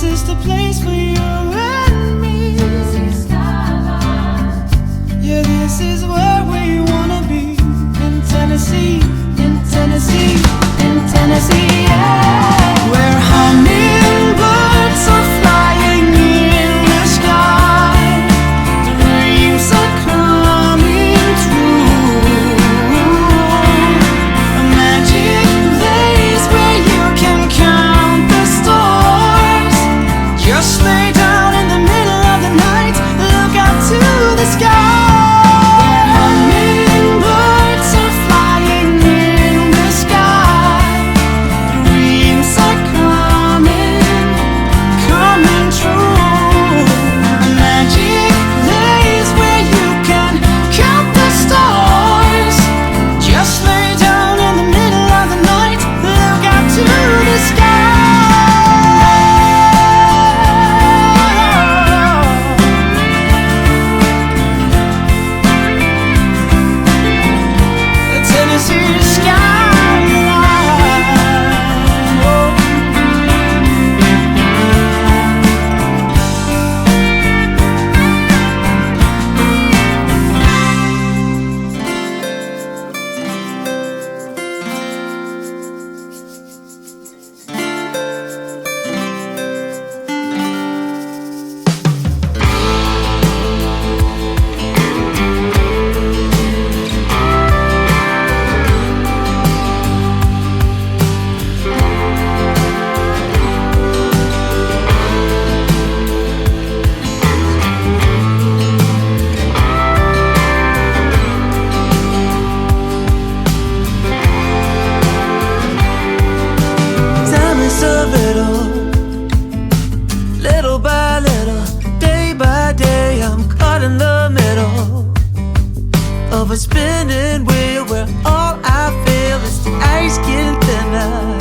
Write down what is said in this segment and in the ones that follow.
This is the place for you and me. Yeah, this is where we wanna be. In Tennessee, in Tennessee, in Tennessee, yeah. Where hummingbirds are flying in the sky, dreams are coming true. A magic place where you can count the stars. Just lay down in the middle of the night, look out to the sky. Little by little, day by day, I'm caught in the middle of a spinning wheel where all I feel is the ice getting thinner.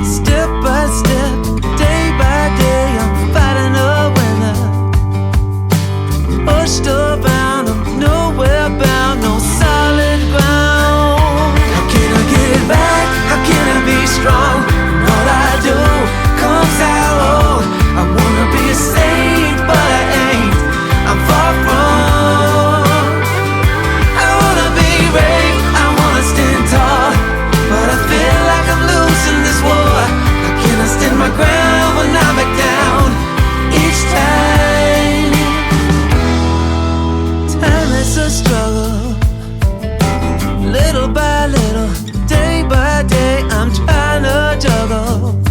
Step by step, day by day, I'm fighting a winner. Pushed around, I'm nowhere bound, no solid ground. How can I get it back? How can I be strong? All I do comes out wrong. I wanna be a saint, but I ain't. I'm far from. I wanna be brave, I wanna stand tall, but I feel like I'm losing this war. How can I stand my ground when I'm back down each time? Time is a struggle, little by little, day by day, I'm trying to juggle.